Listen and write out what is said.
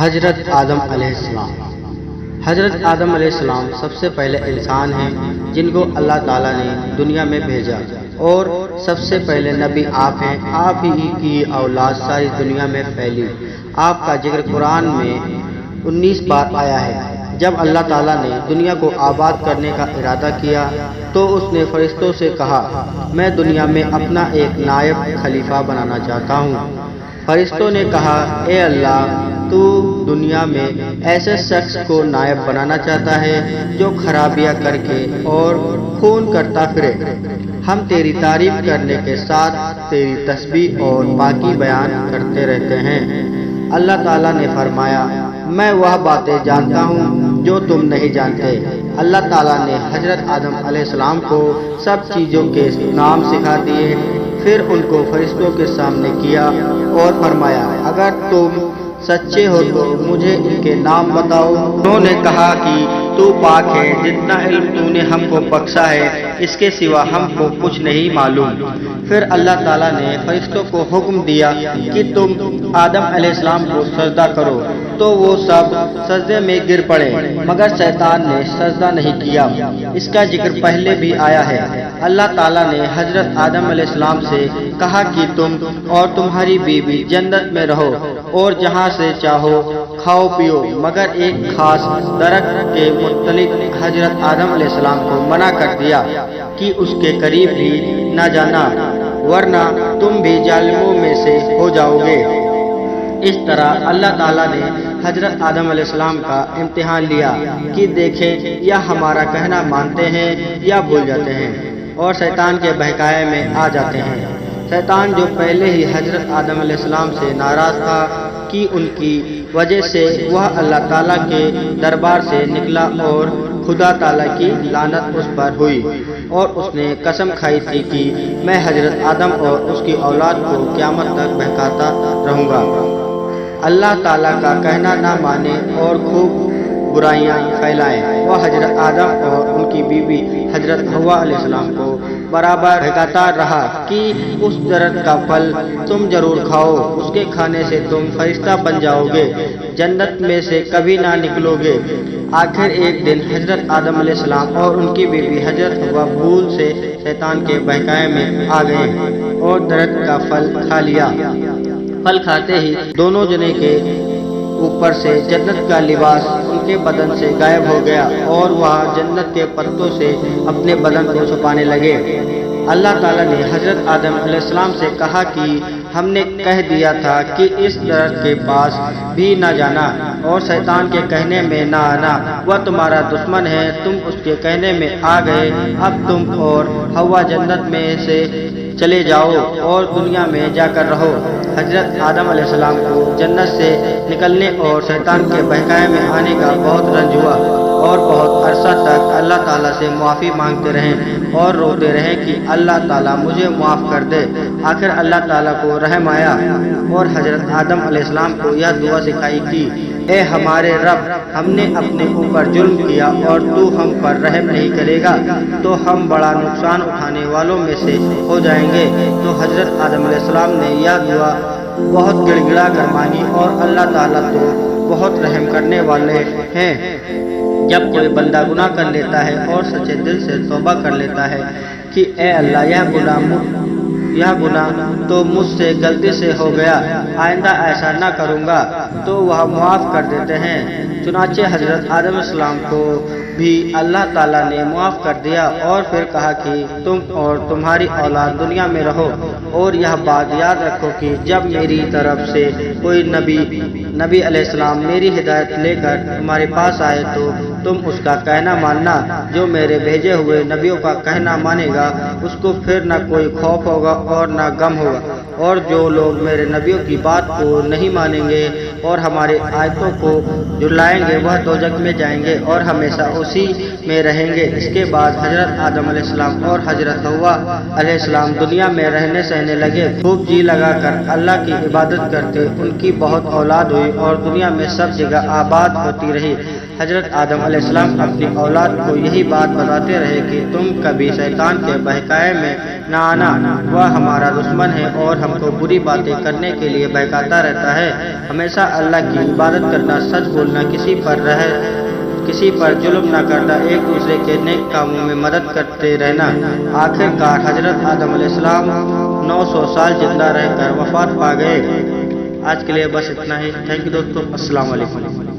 حضرت آدم علیہ السلام۔ حضرت آدم علیہ السلام سب سے پہلے انسان ہیں جن کو اللہ تعالیٰ نے دنیا میں بھیجا، اور سب سے پہلے نبی آپ ہیں۔ آپ ہی کی اولاد ساری دنیا میں پھیلی۔ آپ کا ذکر قرآن میں 19 بار آیا ہے۔ جب اللہ تعالیٰ نے دنیا کو آباد کرنے کا ارادہ کیا تو اس نے فرشتوں سے کہا، میں دنیا میں اپنا ایک نائب خلیفہ بنانا چاہتا ہوں۔ فرشتوں نے کہا، اے اللہ، تو دنیا میں ایسے شخص کو نائب بنانا چاہتا ہے جو خرابیاں کر کے اور خون کرتا پھرے۔ ہم تیری تعریف کرنے کے ساتھ تیری تسبیح اور پاکی بیان کرتے رہتے ہیں۔ اللہ تعالیٰ نے فرمایا، میں وہ باتیں جانتا ہوں جو تم نہیں جانتے۔ اللہ تعالیٰ نے حضرت آدم علیہ السلام کو سب چیزوں کے نام سکھا دیے، پھر ان کو فرشتوں کے سامنے کیا اور فرمایا، اگر تم سچے ہو تو مجھے ان کے نام بتاؤ۔ انہوں نے کہا کہ تو پاک ہے، جتنا علم تو نے ہم کو بخشا ہے اس کے سوا ہم کو کچھ نہیں معلوم۔ پھر اللہ تعالیٰ نے فرشتوں کو حکم دیا کہ تم آدم علیہ السلام کو سجدہ کرو، تو وہ سب سجدے میں گر پڑے، مگر شیطان نے سجدہ نہیں کیا۔ اس کا ذکر پہلے بھی آیا ہے۔ اللہ تعالیٰ نے حضرت آدم علیہ السلام سے کہا کہ تم اور تمہاری بیوی جنت میں رہو اور جہاں سے چاہو کھاؤ پیو، مگر ایک خاص درخت کے متعلق حضرت آدم علیہ السلام کو منع کر دیا کہ اس کے قریب بھی نہ جانا، ورنہ تم بھی ظالموں میں سے ہو جاؤ گے۔ اس طرح اللہ تعالیٰ نے حضرت آدم علیہ السلام کا امتحان لیا کہ دیکھیں یا ہمارا کہنا مانتے ہیں یا بھول جاتے ہیں اور شیطان کے بہکائے میں آ جاتے ہیں۔ شیطان جو پہلے ہی حضرت آدم علیہ السلام سے ناراض تھا کہ ان کی وجہ سے وہ اللہ تعالیٰ کے دربار سے نکلا اور خدا تعالیٰ کی لعنت اس پر ہوئی، اور اس نے قسم کھائی تھی کہ میں حضرت آدم اور اس کی اولاد کو قیامت تک بہکاتا رہوں گا۔ اللہ تعالیٰ کا کہنا نہ مانے اور خوب برائیاں پھیلائیں۔ وہ حضرت آدم اور ان کی بیوی حضرت حوا علیہ السلام کو برابر بہکاتا رہا کہ اس درخت کا پھل تم ضرور کھاؤ، اس کے کھانے سے تم فرشتہ بن جاؤ گے، جنت میں سے کبھی نہ نکلو گے۔ آخر ایک دن حضرت آدم علیہ السلام اور ان کی بیوی حضرت حوا بھول سے شیطان کے بہکائے میں آ گئے اور درخت کا پھل کھا لیا۔ پھل کھاتے ہی دونوں جنے کے اوپر سے جنت کا لباس ان کے بدن سے غائب ہو گیا اور وہ جنت کے پتوں سے اپنے بدن کو چھپانے لگے۔ اللہ تعالیٰ نے حضرت آدم علیہ السلام سے کہا کہ ہم نے کہہ دیا تھا کہ اس درخت کے پاس بھی نہ جانا اور شیطان کے کہنے میں نہ آنا، وہ تمہارا دشمن ہے، تم اس کے کہنے میں آ گئے، اب تم اور حوا جنت میں سے چلے جاؤ اور دنیا میں جا کر رہو۔ حضرت آدم علیہ السلام کو جنت سے نکلنے اور شیطان کے بہکائے میں آنے کا بہت رنج ہوا اور بہت عرصہ تک اللہ تعالیٰ سے معافی مانگتے رہے اور روتے رہے کہ اللہ تعالیٰ مجھے معاف کر دے۔ آخر اللہ تعالیٰ کو رحم آیا اور حضرت آدم علیہ السلام کو یہ دعا سکھائی کہ اے ہمارے رب، ہم نے اپنے اوپر ظلم کیا اور تو ہم پر رحم نہیں کرے گا تو ہم بڑا نقصان اٹھانے والوں میں سے ہو جائیں گے۔ تو حضرت آدم علیہ السلام نے یہ دعا بہت گڑ گڑا کر مانگی، اور اللہ تعالیٰ تو بہت رحم کرنے والے ہیں۔ جب کوئی بندہ گناہ کر لیتا ہے اور سچے دل سے توبہ کر لیتا ہے کہ اے اللہ، یہ گناہ تو مجھ سے غلطی سے ہو گیا، آئندہ ایسا نہ کروں گا، تو وہ معاف کر دیتے ہیں۔ چنانچہ حضرت آدم علیہ السلام کو بھی اللہ تعالیٰ نے معاف کر دیا اور پھر کہا کہ تم اور تمہاری اولاد دنیا میں رہو، اور یہ بات یاد رکھو کہ جب میری طرف سے کوئی نبی علیہ السلام میری ہدایت لے کر تمہارے پاس آئے تو تم اس کا کہنا ماننا۔ جو میرے بھیجے ہوئے نبیوں کا کہنا مانے گا اس کو پھر نہ کوئی خوف ہوگا اور نہ غم ہوگا، اور جو لوگ میرے نبیوں کی بات کو نہیں مانیں گے اور ہماری آیتوں کو جھٹلائیں گے وہ دوزخ میں جائیں گے اور ہمیشہ اسی میں رہیں گے۔ اس کے بعد حضرت آدم علیہ السلام اور حضرت حوا علیہ السلام دنیا میں رہنے سہنے لگے، خوب جی لگا کر اللہ کی عبادت کرتے، ان کی بہت اولاد ہوئی اور دنیا میں سب جگہ آباد ہوتی رہی۔ حضرت آدم علیہ السلام اپنی اولاد کو یہی بات بتاتے رہے کہ تم کبھی شیطان کے بہکائے میں نہ آنا، وہ ہمارا دشمن ہے اور ہم کو بری باتیں کرنے کے لیے بہکاتا رہتا ہے۔ ہمیشہ اللہ کی عبادت کرنا، سچ بولنا، کسی پر ظلم نہ کرنا، ایک دوسرے کے نیک کاموں میں مدد کرتے رہنا۔ آخر کار حضرت آدم علیہ السلام 900 سال زندہ رہ کر وفات پا گئے۔ آج کے لیے بس اتنا ہی۔ تھینک یو دوستو، السلام علیکم۔